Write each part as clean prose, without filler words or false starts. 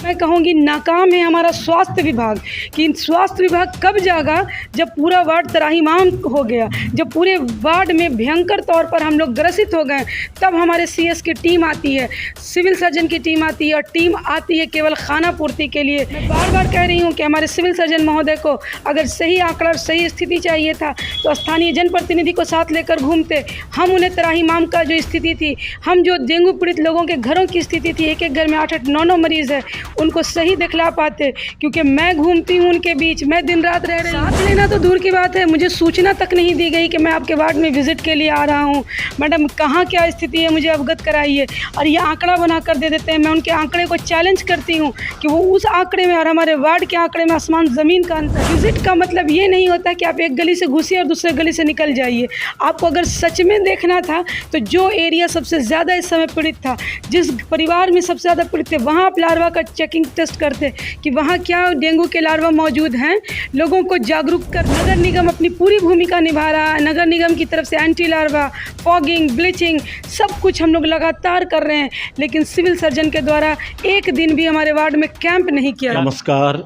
मैं कहूँगी नाकाम है हमारा स्वास्थ्य विभाग कि स्वास्थ्य विभाग कब जागा जब पूरा वार्ड त्राहिमाम हो गया, जब पूरे वार्ड में भयंकर तौर पर हम लोग ग्रसित हो गए, तब हमारे सीएस की टीम आती है, सिविल सर्जन की टीम आती है और टीम आती है केवल खाना पूर्ति के लिए। मैं बार बार कह रही हूँ कि हमारे सिविल सर्जन महोदय को अगर सही आंकड़ा और सही स्थिति चाहिए था तो स्थानीय जनप्रतिनिधि को साथ लेकर घूमते। हम उन्हें त्राहिमाम का जो स्थिति थी, हम जो डेंगू पीड़ित लोगों के घरों की स्थिति थी, एक एक घर में 8-8 9-9 मरीज़ है, उनको सही दिखला पाते। क्योंकि मैं घूमती हूँ उनके बीच, मैं दिन रात रह रही हूँ। साथ लेना तो दूर की बात है, मुझे सूचना तक नहीं दी गई कि मैं आपके वार्ड में विजिट के लिए आ रहा हूँ। मैडम कहाँ क्या स्थिति है मुझे अवगत कराइए। और ये आंकड़ा बना कर दे देते हैं। मैं उनके आंकड़े को चैलेंज करती हूँ कि वो उस आंकड़े में और हमारे वार्ड के आंकड़े में आसमान ज़मीन का अंतर। विजिट का मतलब ये नहीं होता कि आप एक गली से घुसिए और दूसरे गली से निकल जाइए। आपको अगर सच में देखना था तो जो एरिया सबसे ज़्यादा इस समय पीड़ित था, जिस परिवार में सबसे ज़्यादा पीड़ित थे, वहाँ आप लार्वा का चेकिंग टेस्ट करते कि वहाँ क्या डेंगू के लार्वा मौजूद हैं। लोगों को जागरूक कर नगर निगम अपनी पूरी भूमिका निभा रहा है। नगर निगम की तरफ से एंटी लार्वा, फॉगिंग, ब्लीचिंग सब कुछ हम लोग लगातार कर रहे हैं, लेकिन सिविल सर्जन के द्वारा एक दिन भी हमारे वार्ड में कैंप नहीं किया। नमस्कार,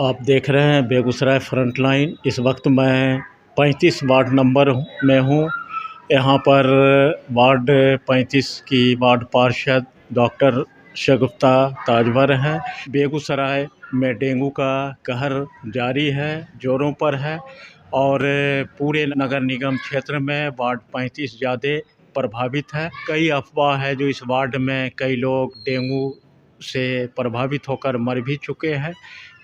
आप देख रहे हैं बेगूसराय फ्रंटलाइन। इस वक्त मैं 35 वार्ड नंबर में हूँ। यहाँ पर वार्ड 35 की वार्ड पार्षद डॉक्टर शगुफ्ता ताजवर हैं। बेगूसराय में डेंगू का कहर जारी है, जोरों पर है और पूरे नगर निगम क्षेत्र में वार्ड 35 ज़्यादा प्रभावित है। कई अफवाह है जो इस वार्ड में कई लोग डेंगू से प्रभावित होकर मर भी चुके हैं।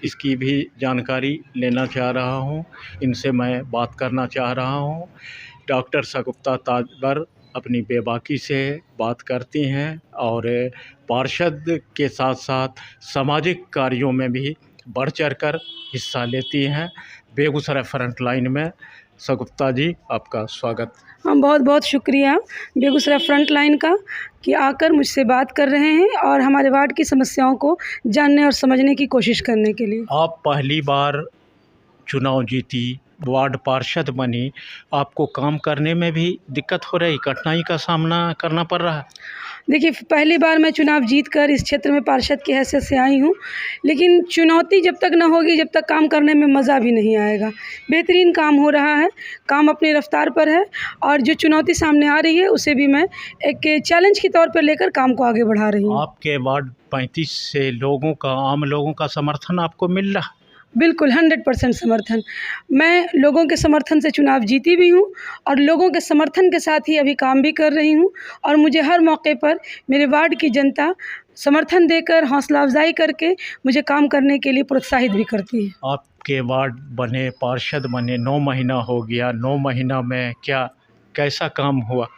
इसकी भी जानकारी लेना चाह रहा हूँ, इनसे मैं बात करना चाह रहा हूँ। डॉक्टर शगुफ्ता ताजवर अपनी बेबाकी से बात करती हैं और पार्षद के साथ साथ सामाजिक कार्यों में भी बढ़ चढ़कर हिस्सा लेती हैं। बेगूसराय फ्रंटलाइन में शगुफ्ता जी, आपका स्वागत। हम बहुत बहुत शुक्रिया बेगूसराय फ्रंट लाइन का कि आकर मुझसे बात कर रहे हैं और हमारे वार्ड की समस्याओं को जानने और समझने की कोशिश करने के लिए। आप पहली बार चुनाव जीती, वार्ड पार्षद बनी, आपको काम करने में भी दिक्कत हो रही, कठिनाई का सामना करना पड़ रहा है? देखिए, पहली बार मैं चुनाव जीत कर इस क्षेत्र में पार्षद की हैसियत से आई हूँ, लेकिन चुनौती जब तक ना होगी जब तक काम करने में मज़ा भी नहीं आएगा। बेहतरीन काम हो रहा है, काम अपनी रफ्तार पर है और जो चुनौती सामने आ रही है उसे भी मैं एक चैलेंज के तौर पर लेकर काम को आगे बढ़ा रही हूँ। आपके वार्ड 35 से लोगों का, आम लोगों का समर्थन आपको मिल रहा? बिल्कुल 100% समर्थन। मैं लोगों के समर्थन से चुनाव जीती भी हूँ और लोगों के समर्थन के साथ ही अभी काम भी कर रही हूँ और मुझे हर मौके पर मेरे वार्ड की जनता समर्थन देकर, हौसला अफजाई करके मुझे काम करने के लिए प्रोत्साहित भी करती है। आपके वार्ड बने, पार्षद बने 9 महीना हो गया। 9 महीना में कैसा काम हुआ?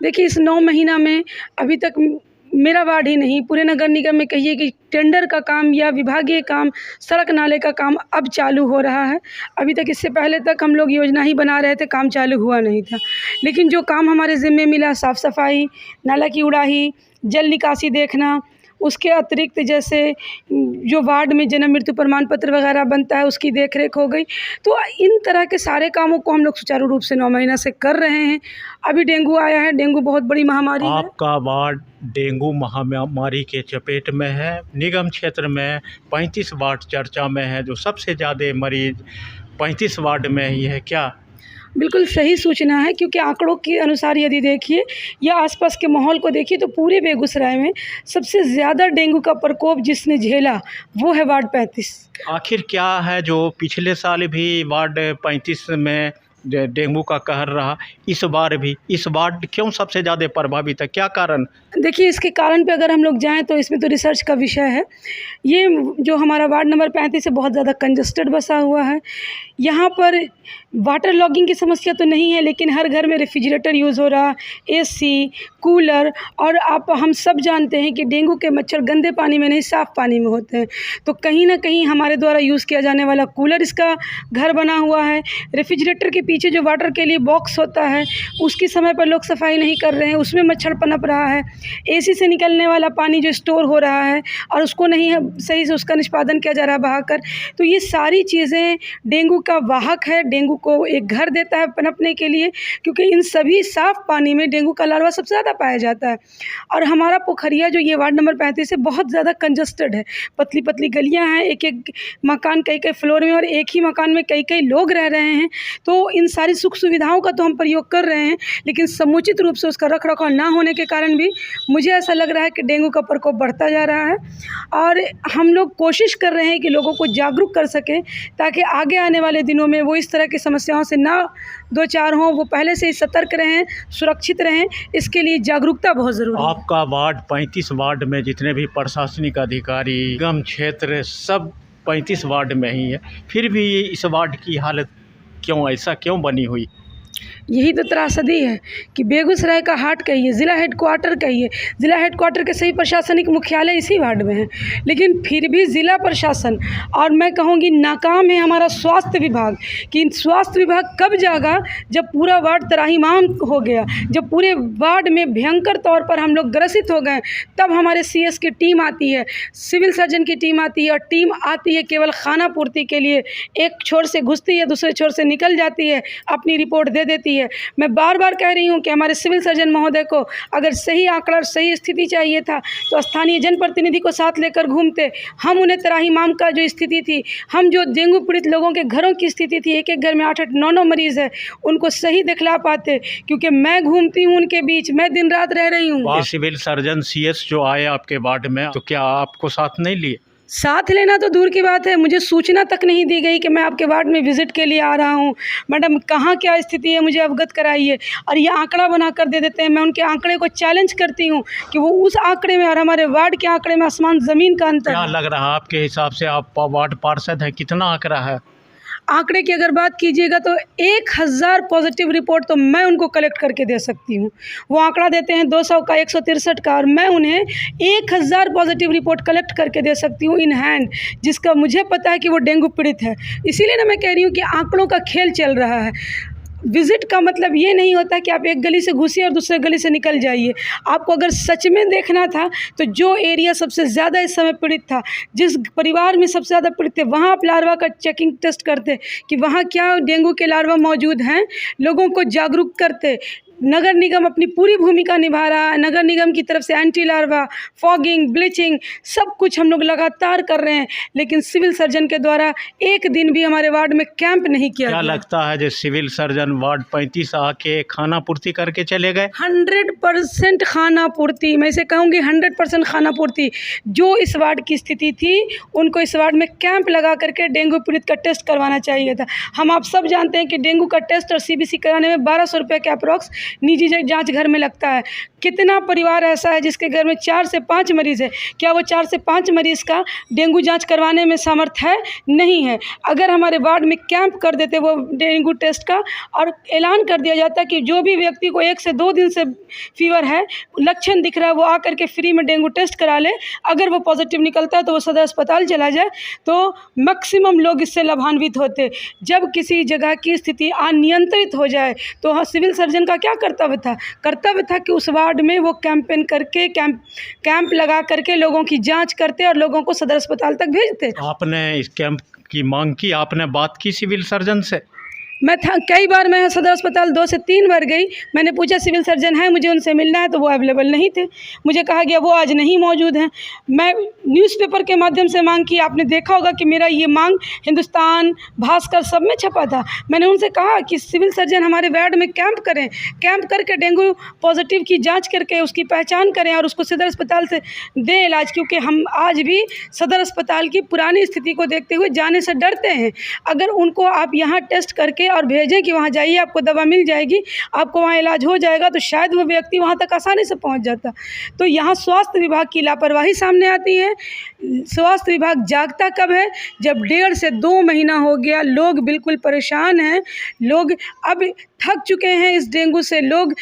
देखिए, इस 9 महीना में अभी तक मेरा वार्ड ही नहीं, पूरे नगर निगम में कहिए कि टेंडर का काम या विभागीय काम, सड़क नाले का काम अब चालू हो रहा है। अभी तक इससे पहले तक हम लोग योजना ही बना रहे थे, काम चालू हुआ नहीं था। लेकिन जो काम हमारे ज़िम्मे मिला, साफ़ सफाई, नाला की उड़ाही, जल निकासी देखना, उसके अतिरिक्त जैसे जो वार्ड में जन्म मृत्यु प्रमाण पत्र वगैरह बनता है उसकी देखरेख हो गई। तो इन तरह के सारे कामों को हम लोग सुचारू रूप से 9 महीना से कर रहे हैं। अभी डेंगू आया है, डेंगू बहुत बड़ी महामारी है। आपका वार्ड डेंगू महामारी के चपेट में है। निगम क्षेत्र में 35 वार्ड चर्चा में है, जो सबसे ज़्यादा मरीज 35 वार्ड में ही है। क्या? बिल्कुल सही सूचना है, क्योंकि आंकड़ों के अनुसार यदि देखिए या आसपास के माहौल को देखिए तो पूरे बेगूसराय में सबसे ज़्यादा डेंगू का प्रकोप जिसने झेला वो है वार्ड 35। आखिर क्या है जो पिछले साल भी वार्ड 35 में डेंगू का कहर रहा, इस बार भी इस वार्ड क्यों सबसे ज़्यादा प्रभावित है? क्या कारण? देखिए, इसके कारण पे अगर हम लोग जाएं तो इसमें तो रिसर्च का विषय है। ये जो हमारा वार्ड नंबर 35 है बहुत ज़्यादा कंजस्टेड बसा हुआ है। यहाँ पर वाटर लॉगिंग की समस्या तो नहीं है, लेकिन हर घर में रेफ्रिजरेटर यूज़ हो रहा, एसी, कूलर, और हम सब जानते हैं कि डेंगू के मच्छर गंदे पानी में नहीं साफ़ पानी में होते हैं। तो कहीं ना कहीं हमारे द्वारा यूज़ किया जाने वाला कूलर इसका घर बना हुआ है। रेफ्रिजरेटर के पीछे जो वाटर के लिए बॉक्स होता है उसकी समय पर लोग सफाई नहीं कर रहे हैं, उसमें मच्छर पनप रहा है। एसी से निकलने वाला पानी जो स्टोर हो रहा है और उसको नहीं सही से उसका निष्पादन किया जा रहा है बहाकर। तो ये सारी चीज़ें डेंगू का वाहक है, डेंगू को एक घर देता है पनपने के लिए, क्योंकि इन सभी साफ़ पानी में डेंगू का लार्वा सबसे ज़्यादा पाया जाता है। और हमारा पोखरिया जो ये वार्ड नंबर 35 है बहुत ज़्यादा कंजस्टेड है, पतली पतली गलियाँ हैं, एक एक मकान कई कई फ्लोर में और एक ही मकान में कई कई लोग रह रहे हैं। तो इन सारी सुख सुविधाओं का तो हम प्रयोग कर रहे हैं, लेकिन समुचित रूप से उसका रख रखाव ना होने के कारण भी मुझे ऐसा लग रहा है कि डेंगू का प्रकोप बढ़ता जा रहा है। और हम लोग कोशिश कर रहे हैं कि लोगों को जागरूक कर सकें ताकि आगे आने वाले दिनों में वो इस तरह की समस्याओं से ना दो चार हों, वो पहले से ही सतर्क रहें, सुरक्षित रहें। इसके लिए जागरूकता बहुत ज़रूरी है। आपका वार्ड 35 वार्ड में जितने भी प्रशासनिक अधिकारी, निगम क्षेत्र सब 35 वार्ड में ही है, फिर भी इस वार्ड की हालत क्यों ऐसा क्यों बनी हुई? यही तो त्रासदी है कि बेगूसराय का हाट कहिए, ज़िला हेडक्वार्टर कहिए, ज़िला हेडक्वार्टर के सभी प्रशासनिक मुख्यालय इसी वार्ड में हैं, लेकिन फिर भी ज़िला प्रशासन और मैं कहूँगी नाकाम है हमारा स्वास्थ्य विभाग। कि स्वास्थ्य विभाग कब जागा जब पूरा वार्ड त्राहिमाम हो गया, जब पूरे वार्ड में भयंकर तौर पर हम लोग ग्रसित हो गए, तब हमारे CS की टीम आती है, सिविल सर्जन की टीम आती है और टीम आती है केवल खाना पूर्ति के लिए, एक छोर से घुसती है दूसरे छोर से निकल जाती है, अपनी रिपोर्ट दे देती है। मैं बार बार कह रही हूँ कि हमारे सिविल सर्जन महोदय को अगर सही आंकड़ा और सही स्थिति चाहिए था तो स्थानीय जनप्रतिनिधि को साथ लेकर घूमते। हम उन्हें त्राहिमाम का जो स्थिति थी, हम जो डेंगू पीड़ित लोगों के घरों की स्थिति थी, एक एक घर में 8-8 9-9 मरीज़ है, उनको सही दिखला पाते। क्योंकि मैं घूमती हूँ उनके बीच, मैं दिन रात रह रही हूँ। सिविल सर्जन CS जो आए आपके वार्ड में, तो क्या आपको साथ नहीं लिए? साथ लेना तो दूर की बात है, मुझे सूचना तक नहीं दी गई कि मैं आपके वार्ड में विज़िट के लिए आ रहा हूँ। मैडम कहाँ क्या स्थिति है मुझे अवगत कराइए। और ये आंकड़ा बना कर दे देते हैं। मैं उनके आंकड़े को चैलेंज करती हूँ कि वो उस आंकड़े में और हमारे वार्ड के आंकड़े में आसमान ज़मीन का अंतर है। क्या लग रहा है आपके हिसाब से, आप वार्ड पार्षद हैं, कितना आंकड़ा है? आंकड़े की अगर बात कीजिएगा तो 1000 पॉजिटिव रिपोर्ट तो मैं उनको कलेक्ट करके दे सकती हूँ। वो आंकड़ा देते हैं 200 का, 163 का, और मैं उन्हें 1000 पॉजिटिव रिपोर्ट कलेक्ट करके दे सकती हूँ इन हैंड, जिसका मुझे पता है कि वो डेंगू पीड़ित है। इसीलिए ना मैं कह रही हूँ कि आंकड़ों का खेल चल रहा है। विज़िट का मतलब ये नहीं होता कि आप एक गली से घुसिए और दूसरे गली से निकल जाइए। आपको अगर सच में देखना था तो जो एरिया सबसे ज़्यादा इस समय पीड़ित था, जिस परिवार में सबसे ज़्यादा पीड़ित थे, वहाँ आप लार्वा का चेकिंग टेस्ट करते कि वहाँ क्या डेंगू के लार्वा मौजूद हैं, लोगों को जागरूक करते। नगर निगम अपनी पूरी भूमिका निभा रहा है। नगर निगम की तरफ से एंटी लार्वा, फॉगिंग, ब्लीचिंग सब कुछ हम लोग लगातार कर रहे हैं, लेकिन सिविल सर्जन के द्वारा एक दिन भी हमारे वार्ड में कैंप नहीं किया क्या गया। लगता है जो सिविल सर्जन वार्ड 35 आके खाना पूर्ति करके चले गए? 100% खाना पूर्ति, मैं इसे कहूँगी 100% खाना पूर्ति। जो इस वार्ड की स्थिति थी, उनको इस वार्ड में कैंप लगा करके डेंगू पीड़ित का टेस्ट करवाना चाहिए था। हम आप सब जानते हैं कि डेंगू का टेस्ट और CBC कराने में 1200 रुपये के अप्रॉक्स निजी जांच घर में लगता है। कितना परिवार ऐसा है जिसके घर में 4 से 5 मरीज़ है? क्या वो 4 से 5 मरीज़ का डेंगू जांच करवाने में समर्थ है? नहीं है। अगर हमारे वार्ड में कैंप कर देते वो डेंगू टेस्ट का और ऐलान कर दिया जाता कि जो भी व्यक्ति को 1 से 2 दिन से फीवर है, लक्षण दिख रहा है, वो आकर के फ्री में डेंगू टेस्ट करा ले। अगर वो पॉजिटिव निकलता है तो वो सदर अस्पताल चला जाए, तो मैक्सिमम लोग इससे लाभान्वित होते। जब किसी जगह की स्थिति अनियंत्रित हो जाए तो हाँ, सिविल सर्जन का क्या कर्तव्य था? कर्तव्य था कि उस वार्ड में वो कैंपेन करके कैंप लगा करके लोगों की जांच करते और लोगों को सदर अस्पताल तक भेजते। आपने इस कैंप की मांग की, आपने बात की सिविल सर्जन से? मैं कई बार मैं सदर अस्पताल 2 से 3 बार गई। मैंने पूछा सिविल सर्जन है, मुझे उनसे मिलना है, तो वो अवेलेबल नहीं थे। मुझे कहा गया वो आज नहीं मौजूद हैं। मैं न्यूज़पेपर के माध्यम से मांग की। आपने देखा होगा कि मेरा ये मांग हिंदुस्तान, भास्कर सब में छपा था। मैंने उनसे कहा कि सिविल सर्जन हमारे वार्ड में कैंप करें, कैंप करके डेंगू पॉजिटिव की जाँच करके उसकी पहचान करें और उसको सदर अस्पताल से दें इलाज। क्योंकि हम आज भी सदर अस्पताल की पुरानी स्थिति को देखते हुए जाने से डरते हैं। अगर उनको आप यहाँ टेस्ट करके और भेजें कि वहाँ जाइए, आपको दवा मिल जाएगी, आपको वहाँ इलाज हो जाएगा, तो शायद वो व्यक्ति वहाँ तक आसानी से पहुँच जाता। तो यहाँ स्वास्थ्य विभाग की लापरवाही सामने आती है। स्वास्थ्य विभाग जागता कब है? जब 1.5 से 2 महीना हो गया, लोग बिल्कुल परेशान हैं, लोग अब थक चुके हैं इस डेंगू से। लोग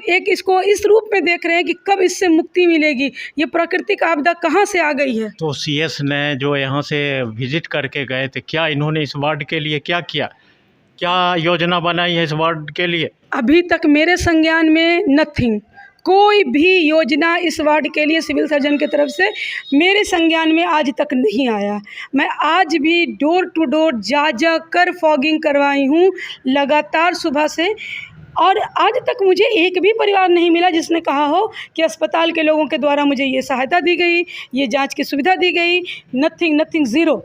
इसको इस रूप में देख रहे हैं कि कब इससे मुक्ति मिलेगी। ये प्राकृतिक आपदा कहाँ से आ गई है? तो CS ने जो यहाँ से विजिट करके गए थे, क्या इन्होंने इस वार्ड के लिए क्या किया? क्या योजना बनाई है इस वार्ड के लिए? अभी तक मेरे संज्ञान में नथिंग, कोई भी योजना इस वार्ड के लिए सिविल सर्जन की तरफ से मेरे संज्ञान में आज तक नहीं आया। मैं आज भी डोर टू डोर जा कर फॉगिंग करवाई हूँ लगातार सुबह से, और आज तक मुझे एक भी परिवार नहीं मिला जिसने कहा हो कि अस्पताल के लोगों के द्वारा मुझे ये सहायता दी गई, ये जांच की सुविधा दी गई। Nothing, zero.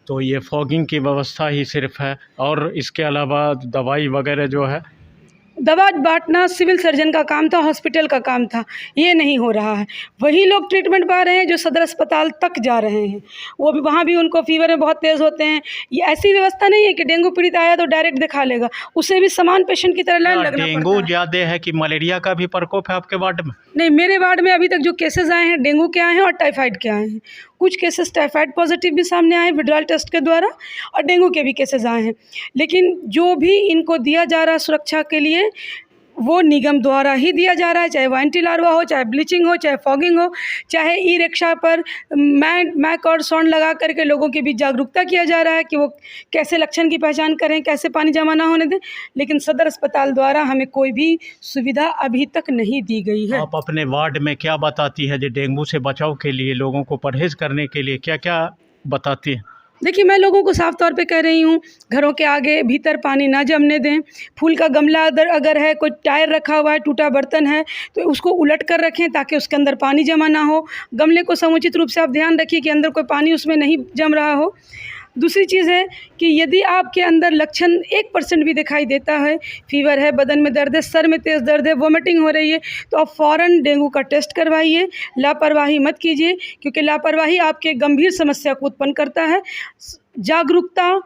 तो ये फॉगिंग की व्यवस्था ही सिर्फ है, और इसके अलावा दवाई वगैरह जो है? दवा बांटना सिविल सर्जन का काम था, हॉस्पिटल का काम था, ये नहीं हो रहा है। वही लोग ट्रीटमेंट पा रहे हैं जो सदर अस्पताल तक जा रहे हैं, वो भी वहाँ भी उनको फीवर में बहुत तेज़ होते हैं। ये ऐसी व्यवस्था नहीं है कि डेंगू पीड़ित आया तो डायरेक्ट दिखा लेगा, उसे भी समान पेशेंट की तरह लाइन लगना पड़ता है। डेंगू ज़्यादा है कि मलेरिया का भी प्रकोप है आपके वार्ड में? नहीं, मेरे वार्ड में अभी तक जो केसेस आए हैं डेंगू के आए हैं और टाइफाइड के आए हैं। कुछ केसेस टाइफाइड पॉजिटिव भी सामने आए हैं विड्रॉल टेस्ट के द्वारा, और डेंगू के भी केसेस आए हैं। लेकिन जो भी इनको दिया जा रहा है सुरक्षा के लिए, वो निगम द्वारा ही दिया जा रहा है, चाहे वो एंटी लार्वा हो, चाहे ब्लीचिंग हो, चाहे फॉगिंग हो, चाहे ई रिक्शा पर मैक और साउंड लगा करके लोगों के बीच जागरूकता किया जा रहा है कि वो कैसे लक्षण की पहचान करें, कैसे पानी जमा ना होने दें। लेकिन सदर अस्पताल द्वारा हमें कोई भी सुविधा अभी तक नहीं दी गई है। आप अपने वार्ड में क्या बताती है जो डेंगू से बचाव के लिए, लोगों को परहेज़ करने के लिए क्या क्या बताती है? देखिए, मैं लोगों को साफ तौर पे कह रही हूँ, घरों के आगे भीतर पानी ना जमने दें। फूल का गमला अगर है, कोई टायर रखा हुआ है, टूटा बर्तन है, तो उसको उलट कर रखें ताकि उसके अंदर पानी जमा ना हो। गमले को समुचित रूप से आप ध्यान रखिए कि अंदर कोई पानी उसमें नहीं जम रहा हो। दूसरी चीज़ है कि यदि आपके अंदर लक्षण 1% भी दिखाई देता है, फीवर है, बदन में दर्द है, सर में तेज़ दर्द है, वोमिटिंग हो रही है, तो आप फ़ौरन डेंगू का टेस्ट करवाइए। लापरवाही मत कीजिए, क्योंकि लापरवाही आपके गंभीर समस्या को उत्पन्न करता है। जागरूकता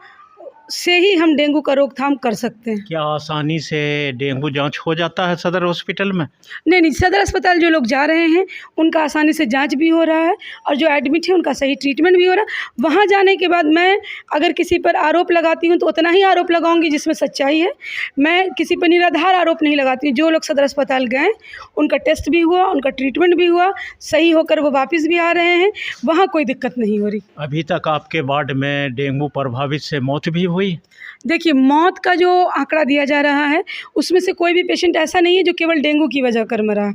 से ही हम डेंगू का रोकथाम कर सकते हैं। क्या आसानी से डेंगू जांच हो जाता है सदर हॉस्पिटल में? नहीं, सदर अस्पताल जो लोग जा रहे हैं उनका आसानी से जांच भी हो रहा है, और जो एडमिट है उनका सही ट्रीटमेंट भी हो रहा है। वहाँ जाने के बाद मैं अगर किसी पर आरोप लगाती हूँ तो उतना ही आरोप लगाऊंगी जिसमें सच्चाई है। मैं किसी पर निराधार आरोप नहीं लगाती हूँ। जो लोग सदर अस्पताल गए, उनका टेस्ट भी हुआ, उनका ट्रीटमेंट भी हुआ, सही होकर वो वापस भी आ रहे हैं, वहाँ कोई दिक्कत नहीं हो रही। अभी तक आपके वार्ड में डेंगू प्रभावित से मौत भी हुई? देखिए, मौत का जो आंकड़ा दिया जा रहा है उसमें से कोई भी पेशेंट ऐसा नहीं है जो केवल डेंगू की वजह कर मरा।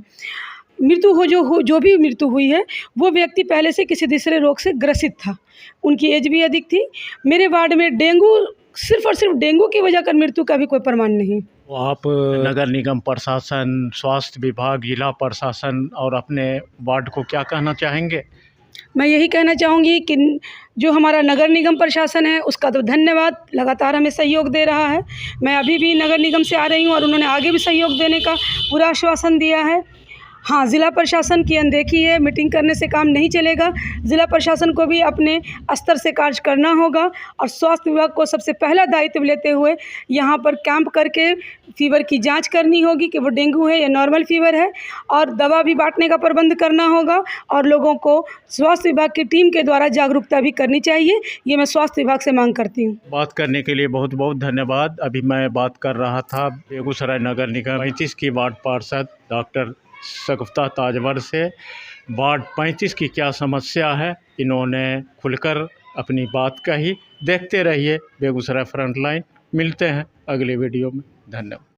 मृत्यु जो भी मृत्यु हुई है वो व्यक्ति पहले से किसी दूसरे रोग से ग्रसित था, उनकी एज भी अधिक थी। मेरे वार्ड में डेंगू सिर्फ और सिर्फ डेंगू की वजह कर मृत्यु का भी कोई प्रमाण नहीं। तो आप नगर निगम प्रशासन, स्वास्थ्य विभाग, जिला प्रशासन और अपने वार्ड को क्या कहना चाहेंगे? मैं यही कहना चाहूँगी कि जो हमारा नगर निगम प्रशासन है उसका तो धन्यवाद, लगातार हमें सहयोग दे रहा है। मैं अभी भी नगर निगम से आ रही हूँ और उन्होंने आगे भी सहयोग देने का पूरा आश्वासन दिया है। हाँ, ज़िला प्रशासन की अनदेखी है, मीटिंग करने से काम नहीं चलेगा। ज़िला प्रशासन को भी अपने स्तर से कार्य करना होगा, और स्वास्थ्य विभाग को सबसे पहला दायित्व लेते हुए यहाँ पर कैंप करके फीवर की जांच करनी होगी कि वो डेंगू है या नॉर्मल फीवर है, और दवा भी बांटने का प्रबंध करना होगा, और लोगों को स्वास्थ्य विभाग की टीम के द्वारा जागरूकता भी करनी चाहिए। ये मैं स्वास्थ्य विभाग से मांग करती हूँ। बात करने के लिए बहुत बहुत धन्यवाद। अभी मैं बात कर रहा था बेगूसराय नगर निगम 35 की वार्ड पार्षद डॉक्टर शगुफ्ता ताजवर से। वार्ड 35 की क्या समस्या है, इन्होंने खुलकर अपनी बात कही। देखते रहिए बेगूसराय फ्रंटलाइन। मिलते हैं अगले वीडियो में। धन्यवाद।